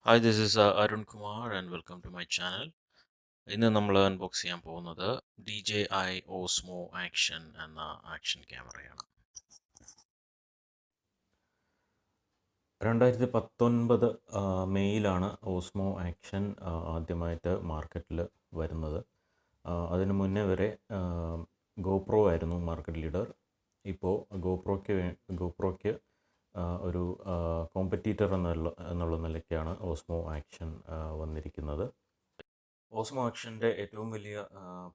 Hi, this is Arun Kumar and welcome to my channel. ഇന്ന് നമ്മൾ unbox ചെയ്യാൻ പോകുന്നത് DJI Osmo Action എന്ന ആക്ഷൻ ക്യാമറയാണ്. 2019 മെയ്യിലാണ് ഓസ്മോ ആക്ഷൻ ആദ്യമായിട്ട് മാർക്കറ്റിൽ വരുന്നത്. അതിനു മുന്നേ വരെ ഗോപ്രോ ആയിരുന്നു മാർക്കറ്റ് ലീഡർ. ഇപ്പോൾ ഗോപ്രോയ്ക്ക് ഒരു കോമ്പറ്റീറ്റർ എന്നുള്ള നിലയ്ക്കാണ് ഓസ്മോ ആക്ഷൻ വന്നിരിക്കുന്നത്. ഓസ്മോ ആക്ഷൻ്റെ ഏറ്റവും വലിയ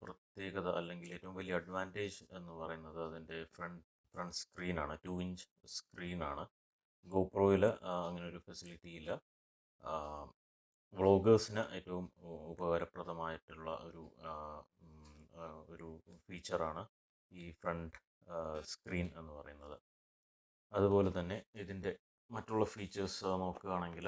പ്രത്യേകത അല്ലെങ്കിൽ ഏറ്റവും വലിയ അഡ്വാൻറ്റേജ് എന്ന് പറയുന്നത് അതിൻ്റെ ഫ്രണ്ട് സ്ക്രീനാണ്. 2 ഇഞ്ച് സ്ക്രീനാണ്. ഗോപ്രോയിൽ അങ്ങനെ ഒരു ഫെസിലിറ്റി ഇല്ല. വ്ളോഗേഴ്സിന് ഏറ്റവും ഉപകാരപ്രദമായിട്ടുള്ള ഒരു ഫീച്ചറാണ് ഈ ഫ്രണ്ട് സ്ക്രീൻ എന്ന് പറയുന്നത്. അതുപോലെ തന്നെ ഇതിൻ്റെ മറ്റുള്ള ഫീച്ചേഴ്സ് നോക്കുകയാണെങ്കിൽ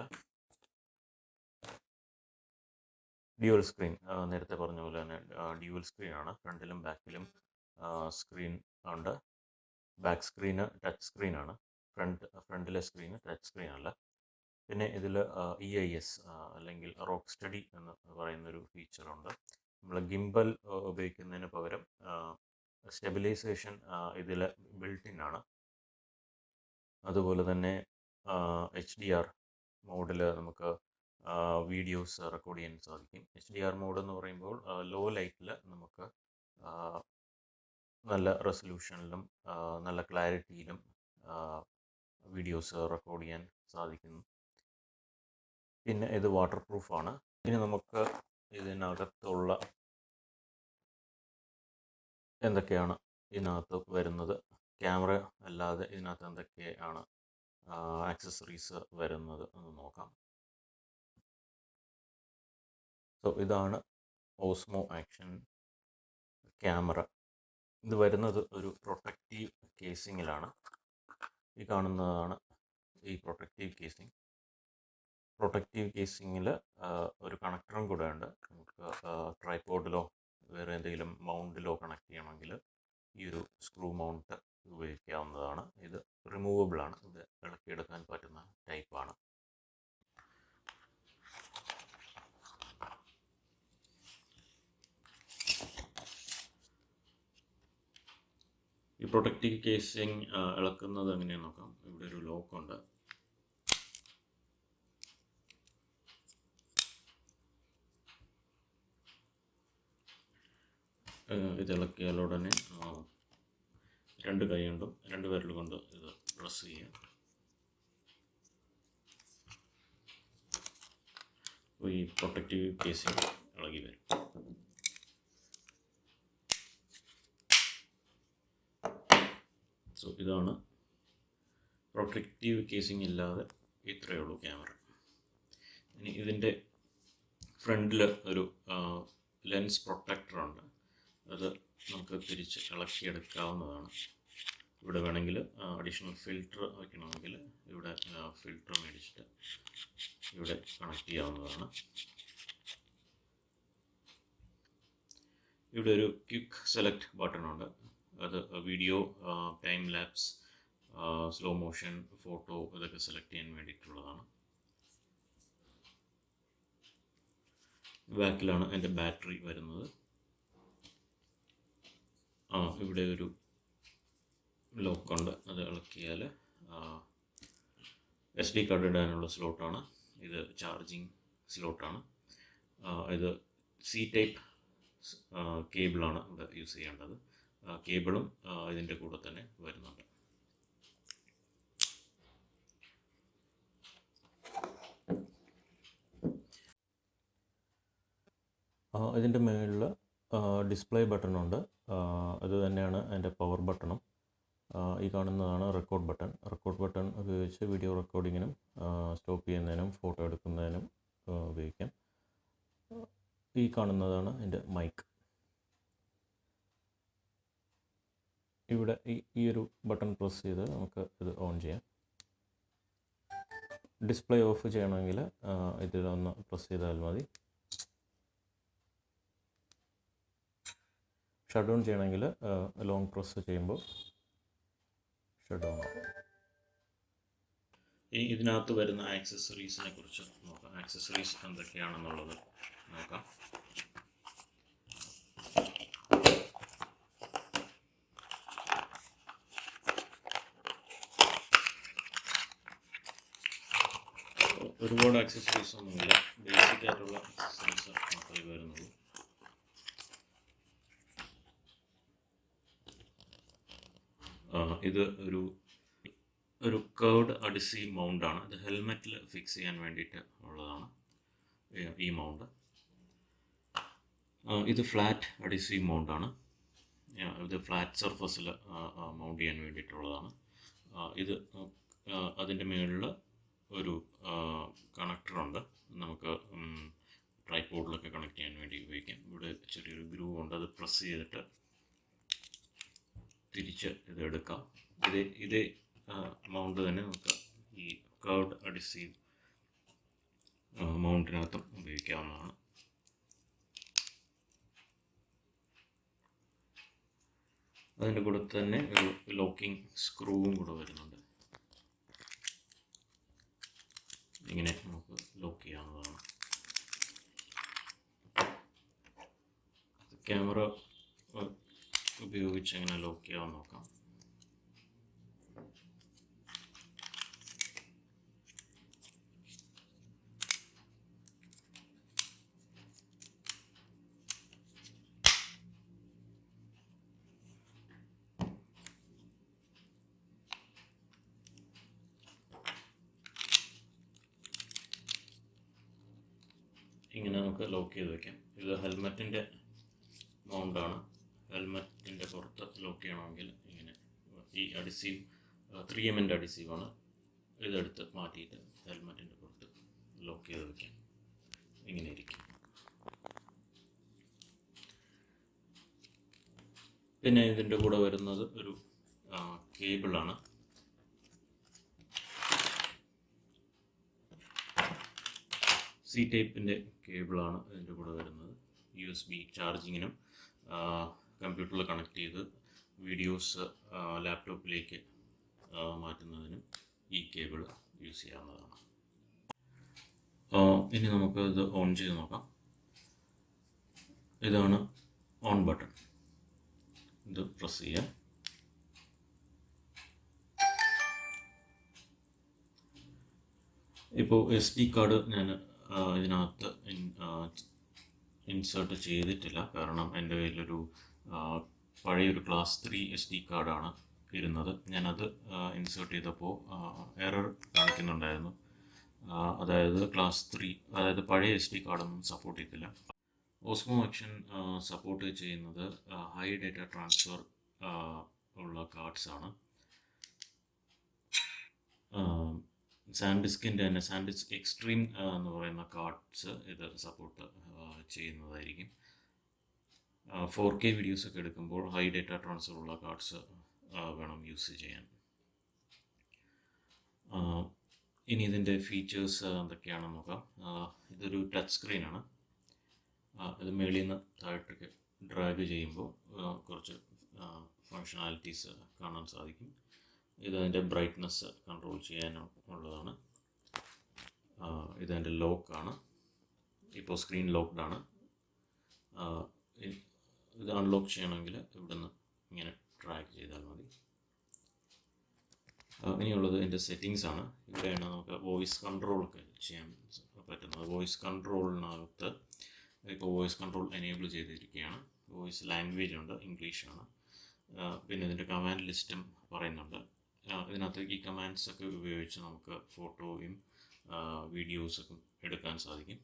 ഡ്യുവൽ സ്ക്രീൻ, നേരത്തെ പറഞ്ഞ പോലെ തന്നെ ഡ്യുവൽ സ്ക്രീനാണ്. ഫ്രണ്ടിലും ബാക്കിലും സ്ക്രീൻ ഉണ്ട്. ബാക്ക് സ്ക്രീന് ടച്ച് സ്ക്രീനാണ്. ഫ്രണ്ടിലെ സ്ക്രീന് ടച്ച് സ്ക്രീൻ അല്ല. പിന്നെ ഇതിൽ EIS അല്ലെങ്കിൽ റോക്ക് സ്റ്റഡി എന്ന് പറയുന്നൊരു ഫീച്ചറുണ്ട്. നമ്മൾ ഗിംബൽ ഉപയോഗിക്കുന്നതിന് പകരം സ്റ്റെബിലൈസേഷൻ ഇതിൽ ബിൽറ്റ് ആണ്. അതുപോലെ തന്നെ HDR മോഡിൽ നമുക്ക് വീഡിയോസ് റെക്കോർഡ് ചെയ്യാൻ സാധിക്കും. HDR മോഡ് എന്ന് പറയുമ്പോൾ ലോ ലൈറ്റിൽ നമുക്ക് നല്ല റെസൊല്യൂഷനിലും നല്ല ക്ലാരിറ്റിയിലും വീഡിയോസ് റെക്കോർഡ് ചെയ്യാൻ സാധിക്കുന്നു. പിന്നെ ഇത് വാട്ടർ പ്രൂഫാണ്. ഇനി നമുക്ക് ഇതിനകത്തുള്ള എന്തൊക്കെയാണ് ഇതിനകത്ത് വരുന്നത്, ക്യാമറ അല്ലാതെ ഇതിനകത്ത് എന്തൊക്കെയാണ് ആക്സസറീസ് വരുന്നത് എന്ന് നോക്കാം. സോ ഇതാണ് ഓസ്മോ ആക്ഷൻ ക്യാമറ. ഇത് വരുന്നത് ഒരു പ്രൊട്ടക്റ്റീവ് കേസിങ്ങിലാണ്. ഈ കാണുന്നതാണ് ഈ പ്രൊട്ടക്റ്റീവ് കേസിങ്. പ്രൊട്ടക്റ്റീവ് കേസിങ്ങിൽ ഒരു കണക്ടറും കൂടെ ഉണ്ട്. നമുക്ക് ട്രൈപോഡിലോ വേറെ എന്തെങ്കിലും മൗണ്ടിലോ കണക്ട് ചെയ്യണമെങ്കിൽ ഈ ഒരു സ്ക്രൂ മൗണ്ട് ഉപയോഗിക്കാവുന്നതാണ്. ഇത് റിമൂവബിൾ ആണ്. ഇത് ഇളക്കിയെടുക്കാൻ പറ്റുന്ന ടൈപ്പാണ്. ഈ പ്രൊട്ടക്റ്റീവ് കേസിങ് ഇളക്കുന്നത് എങ്ങനെയാണെന്ന് നോക്കാം. ഇവിടെ ഒരു ലോക്കുണ്ട്. ഇത് ഇളക്കിയാൽ ഉടനെ രണ്ട് കൈ കൊണ്ടും രണ്ട് വിരൽ കൊണ്ട് ഇത് പ്രസ് ചെയ്യാം. അപ്പോൾ ഈ പ്രൊട്ടക്റ്റീവ് കേസിങ് ഇളകി വരും. സോ ഇതാണ് പ്രൊട്ടക്റ്റീവ് കേസിങ് ഇല്ലാതെ ഇത്രയേ ഉള്ളൂ ക്യാമറ. ഇനി ഇതിൻ്റെ ഫ്രണ്ടിൽ ഒരു ലെൻസ് പ്രൊട്ടക്ടറുണ്ട്. അത് നമുക്ക് തിരിച്ച് ഇളക്കിയെടുക്കാവുന്നതാണ്. ഇവിടെ വേണമെങ്കിൽ അഡീഷണൽ ഫിൽറ്റർ വയ്ക്കണമെങ്കിൽ ഇവിടെ ഫിൽറ്റർ മേടിച്ചിട്ട് ഇവിടെ കണക്ട് ചെയ്യാവുന്നതാണ്. ഇവിടെ ഒരു ക്വിക്ക് സെലക്ട് ബട്ടൺ ഉണ്ട്. അത് video, time lapse, slow motion, photo ഇതൊക്കെ സെലക്ട് ചെയ്യാൻ വേണ്ടിയിട്ടുള്ളതാണ്. ബാക്കിലാണ് എൻ്റെ ബാറ്ററി വരുന്നത്. ഇവിടെ ഒരു ലോക്കുണ്ട്. അത് ഇളക്കിയാൽ SD കാർഡ് ഇടാനുള്ള സ്ലോട്ടാണ്. ഇത് ചാർജിങ് സ്ലോട്ടാണ്. ഇത് C ടൈപ്പ് കേബിളാണ് ഇവിടെ യൂസ് ചെയ്യേണ്ടത്. കേബിളും ഇതിൻ്റെ കൂടെ തന്നെ വരുന്നുണ്ട്. ഇതിൻ്റെ മുകളിൽ ഡിസ്പ്ലേ ബട്ടണുണ്ട്. അത് തന്നെയാണ് അതിൻ്റെ പവർ ബട്ടണും. ഈ കാണുന്നതാണ് റെക്കോർഡ് ബട്ടൺ. റെക്കോർഡ് ബട്ടൺ ഉപയോഗിച്ച് വീഡിയോ റെക്കോർഡിങ്ങിനും സ്റ്റോപ്പ് ചെയ്യുന്നതിനും ഫോട്ടോ എടുക്കുന്നതിനും ഉപയോഗിക്കാം. ഈ കാണുന്നതാണ് എൻ്റെ മൈക്ക്. ഇവിടെ ഈ ഒരു ബട്ടൺ പ്രസ് ചെയ്ത് നമുക്ക് ഇത് ഓൺ ചെയ്യാം. ഡിസ്പ്ലേ ഓഫ് ചെയ്യണമെങ്കിൽ ഇതിലൊന്ന് പ്രസ് ചെയ്താൽ മതി. ഷട്ട് ഡൗൺ ചെയ്യണമെങ്കിൽ ലോങ് പ്രസ് ചെയ്യുമ്പോൾ ഷട്ട് ഡൗൺ ആവും. ഇതിനകത്ത് വരുന്ന ആക്സസറീസിനെ കുറിച്ച് നോക്കാം. ആക്സസറീസ് എന്തൊക്കെയാണെന്നുള്ളത് നോക്കാം. ഒരുപാട് ആക്സസറീസ് ഒന്നുമില്ല, ബേസിക് ആയിട്ടുള്ള ആക്സസറീസ് മാത്രമേ വരുന്നുള്ളൂ. ഇത് ഒരു കർവ്ഡ് അഡിസീവ് മൗണ്ടാണ്. ഇത് ഹെൽമെറ്റിൽ ഫിക്സ് ചെയ്യാൻ വേണ്ടിയിട്ട് ഉള്ളതാണ് ഈ മൗണ്ട്. ഇത് ഫ്ലാറ്റ് അഡിസീവ് മൗണ്ടാണ്. ഇത് ഫ്ലാറ്റ് സർഫസിൽ മൗണ്ട് ചെയ്യാൻ വേണ്ടിയിട്ടുള്ളതാണ്. ഇത് അതിൻ്റെ മുകളിൽ ഒരു കണക്ടറുണ്ട്, നമുക്ക് ട്രൈപോഡിലൊക്കെ കണക്ട് ചെയ്യാൻ വേണ്ടി ഉപയോഗിക്കാം. ഇവിടെ ചെറിയൊരു ഗ്രൂവ് ഉണ്ട്, അത് പ്രസ് ചെയ്തിട്ട് തിരിച്ച് ഇത് എടുക്കാം. ഇതേ മൗണ്ട് തന്നെ നമുക്ക് ഈ കർവ്ഡ് അഡിസീവ് മൗണ്ടിനകത്തും ഉപയോഗിക്കാവുന്നതാണ്. അതിൻ്റെ കൂടെ തന്നെ ഒരു ലോക്കിംഗ് സ്ക്രൂവും കൂടെ വരുന്നുണ്ട്. ഇങ്ങനെ നമുക്ക് ലോക്ക് ചെയ്യാവുന്നതാണ്. ക്യാമറ ഉപയോഗിച്ച് എങ്ങനെ ലോക്ക് ചെയ്യാമെന്ന് നോക്കാം. ഇങ്ങനെ നമുക്ക് ലോക്ക് ചെയ്ത് വയ്ക്കാം. ഇത് ഹെൽമെറ്റിൻ്റെ മൗണ്ടാണ്. ഹെൽമെറ്റിൻ്റെ പുറത്ത് ലോക്ക് ചെയ്യണമെങ്കിൽ ഇങ്ങനെ ഈ അഡിസീവ് 3mm അഡിസീവാണ്. ഇതെടുത്ത് മാറ്റിയിട്ട് ഹെൽമെറ്റിൻ്റെ പുറത്ത് ലോക്ക് ചെയ്ത് വയ്ക്കാം. ഇങ്ങനെ ഇരിക്കും. പിന്നെ ഇതിൻ്റെ കൂടെ വരുന്നത് ഒരു കേബിളാണ്. സി ടൈപ്പിൻ്റെ കേബിളാണ് ഇതിൻ്റെ കൂടെ വരുന്നത്. USB ചാർജിങ്ങിനും കമ്പ്യൂട്ടറിൽ കണക്ട് ചെയ്ത് വീഡിയോസ് ലാപ്ടോപ്പിലേക്ക് മാറ്റുന്നതിനും ഈ കേബിൾ യൂസ് ചെയ്യാവുന്നതാണ്. ഇനി നമുക്ക് ഇത് ഓൺ ചെയ്ത് നോക്കാം. ഇതാണ് ഓൺ ബട്ടൺ. ഇത് പ്രസ് ചെയ്യാം. ഇപ്പോൾ SD കാർഡ് ഞാൻ ഇതിനകത്ത് ഇൻസേർട്ട് ചെയ്തിട്ടില്ല, കാരണം എൻ്റെ കയ്യിലൊരു പഴയൊരു ക്ലാസ് 3 SD കാർഡാണ് ഇരുന്നത്. ഞാനത് ഇൻസേർട്ട് ചെയ്തപ്പോൾ എറർ കാണിക്കുന്നുണ്ടായിരുന്നു. അതായത് ക്ലാസ് 3, അതായത് പഴയ SD കാർഡൊന്നും സപ്പോർട്ട് ചെയ്തില്ല. ഓസ്മോ ആക്ഷൻ സപ്പോർട്ട് ചെയ്യുന്നത് ഹൈ ഡേറ്റ ട്രാൻസ്ഫർ ഉള്ള കാർഡ്സാണ്. സാൻഡിസ്കിൻ്റെ തന്നെ സാൻഡിസ്ക് എക്സ്ട്രീം എന്ന് പറയുന്ന കാർഡ്സ് ഇത് സപ്പോർട്ട് ചെയ്യുന്നതായിരിക്കും. 4K വീഡിയോസൊക്കെ എടുക്കുമ്പോൾ ഹൈ ഡേറ്റ ട്രാൻസ്ഫർ ഉള്ള കാർഡ്സ് വേണം യൂസ് ചെയ്യാൻ. ഇനി ഇതിൻ്റെ ഫീച്ചേഴ്സ് എന്തൊക്കെയാണെന്ന് നോക്കാം. ഇതൊരു ടച്ച് സ്ക്രീനാണ്. ഇത് മേളിൽ നിന്ന് താഴോട്ടൊക്കെ ഡ്രാഗ് ചെയ്യുമ്പോൾ കുറച്ച് ഫങ്ഷണാലിറ്റീസ് കാണാൻ സാധിക്കും. ഇതതിൻ്റെ ബ്രൈറ്റ്നസ് കൺട്രോൾ ചെയ്യാനുള്ളതാണ്. ഇതതിൻ്റെ ലോക്കാണ്. ഇപ്പോൾ സ്ക്രീൻ ലോക്ക്ഡാണ്. ഇത് അൺലോക്ക് ചെയ്യണമെങ്കിൽ ഇവിടുന്ന് ഇങ്ങനെ ഡ്രാഗ് ചെയ്താൽ മതി. ഇനിയുള്ളത് ഇതിൻ്റെ സെറ്റിങ്സ് ആണ്. ഇവിടെയാണ് നമുക്ക് വോയിസ് കൺട്രോളൊക്കെ ചെയ്യാൻ പറ്റുന്നത്. വോയിസ് കൺട്രോളിനകത്ത് ഇപ്പോൾ വോയിസ് കൺട്രോൾ എനേബിൾ ചെയ്തിരിക്കുകയാണ്. വോയിസ് ലാംഗ്വേജ് ഉണ്ട്, ഇംഗ്ലീഷാണ്. പിന്നെ ഇതിൻ്റെ കമാൻഡ് ലിസ്റ്റും പറയുന്നുണ്ട്. ഇതിനകത്ത് ഈ കമാൻഡ്സൊക്കെ ഉപയോഗിച്ച് നമുക്ക് ഫോട്ടോയും വീഡിയോസൊക്കെ എടുക്കാൻ സാധിക്കും.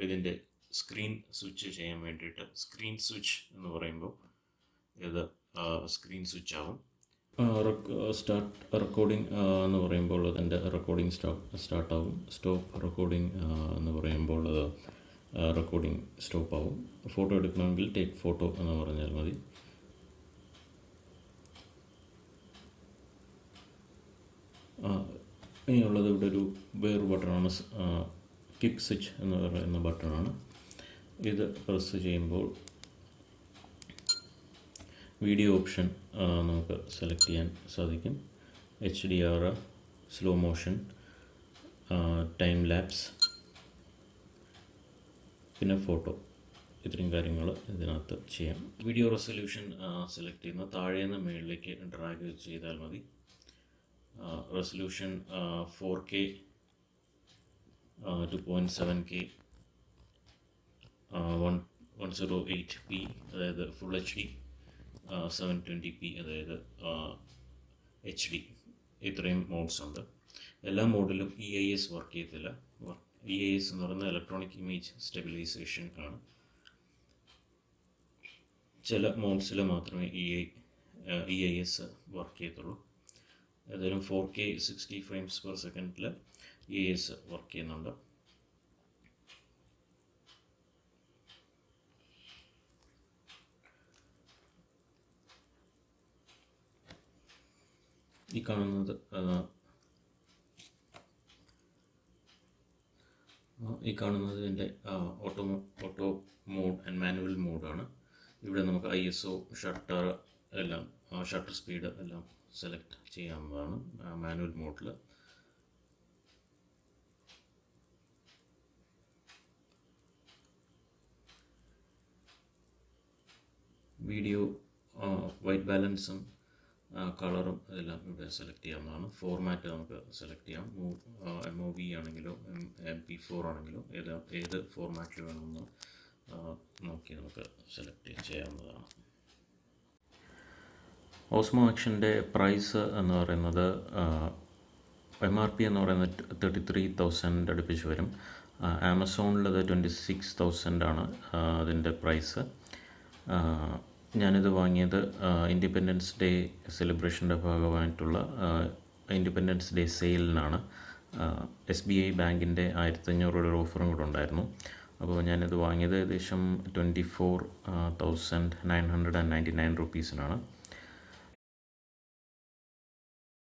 ഇതിൻ്റെ സ്ക്രീൻ സ്വിച്ച് ചെയ്യാൻ വേണ്ടിയിട്ട് സ്ക്രീൻ സ്വിച്ച് എന്ന് പറയുമ്പോൾ ഇത് സ്ക്രീൻ സ്വിച്ച് ആവും. സ്റ്റാർട്ട് റെക്കോർഡിംഗ് എന്ന് പറയുമ്പോൾ അതിൻ്റെ റെക്കോർഡിംഗ് സ്റ്റാർട്ടാവും. സ്റ്റോപ്പ് റെക്കോർഡിംഗ് എന്ന് പറയുമ്പോൾ അത് റെക്കോർഡിംഗ് സ്റ്റോപ്പാവും. ഫോട്ടോ എടുക്കണമെങ്കിൽ ടേക്ക് ഫോട്ടോ എന്ന് പറഞ്ഞാൽ മതി. ഇനിയുള്ളത് ഇവിടെ ഒരു വേറെ ബട്ടണാണ്, കിക്ക് സ്വിച്ച് എന്ന് പറയുന്ന ബട്ടണാണ്. ഇത് പ്രസ് ചെയ്യുമ്പോൾ വീഡിയോ ഓപ്ഷൻ നമുക്ക് സെലക്ട് ചെയ്യാൻ സാധിക്കും. HDR, slow motion, time lapse, പിന്നെ ഫോട്ടോ, ഇത്രയും കാര്യങ്ങൾ ഇതിനകത്ത് ചെയ്യാം. വീഡിയോ റെസൊല്യൂഷൻ സെലക്ട് ചെയ്യുന്ന താഴെ നിന്ന് മുകളിലേക്ക് ഡ്രാഗ് ചെയ്താൽ മതി. റെസൊല്യൂഷൻ 4K, 2.7K, 108p അതായത് ഫുൾ HD, 720p അതായത് HD, ഇത്രയും മോഡ്സ് ഉണ്ട്. എല്ലാ മോഡിലും EIS വർക്ക് ചെയ്യത്തില്ല. EIS എന്ന് പറയുന്നത് ഇലക്ട്രോണിക് ഇമേജ് സ്റ്റെബിലൈസേഷൻ ആണ്. ചില മോഡ്സിൽ മാത്രമേ EIS വർക്ക് ചെയ്യത്തുള്ളൂ. ഏതായാലും 4K 60 ഫ്രെയിംസ് പെർ സെക്കൻഡിൽ EIS വർക്ക് ചെയ്യുന്നുണ്ട്. ഈ കാണുന്നത് ഇതിൻ്റെ ഓട്ടോ മോഡ് ആൻഡ് മാനുവൽ മോഡാണ്. ഇവിടെ നമുക്ക് ISO, ഷട്ടർ എല്ലാം, ഷട്ടർ സ്പീഡ് എല്ലാം സെലക്ട് ചെയ്യാവുന്നതാണ് മാനുവൽ മോഡിൽ. വീഡിയോ വൈറ്റ് ബാലൻസും കളറും എല്ലാം ഇവിടെ സെലക്ട് ചെയ്യാവുന്നതാണ്. ഫോർമാറ്റ് നമുക്ക് സെലക്ട് ചെയ്യാം. MOV ആണെങ്കിലോ MP4 ആണെങ്കിലോ ഏത് ഫോർമാറ്റിൽ വേണമെന്ന് നോക്കി നമുക്ക് സെലക്ട് ചെയ്യാവുന്നതാണ്. ഓസ്മോ ആക്ഷൻ്റെ പ്രൈസ് എന്ന് പറയുന്നത് MRP എന്ന് പറയുന്നത് 33,000 അടുപ്പിച്ച് വരും. ആമസോണിലത് 26,000 ആണ് അതിൻ്റെ പ്രൈസ്. ഞാനിത് വാങ്ങിയത് ഇൻഡിപെൻഡൻസ് ഡേ സെലിബ്രേഷൻ്റെ ഭാഗമായിട്ടുള്ള ഇൻഡിപെൻഡൻസ് ഡേ സെയിലിനാണ്. SBI ബാങ്കിൻ്റെ 1,500 ഓഫറും കൂടെ ഉണ്ടായിരുന്നു. അപ്പോൾ ഞാനിത് വാങ്ങിയത് ഏകദേശം 24,999 rupees-നാണ്.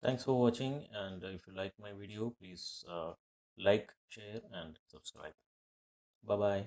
Thanks for watching, and if you like my video, please like, share and subscribe. Bye bye.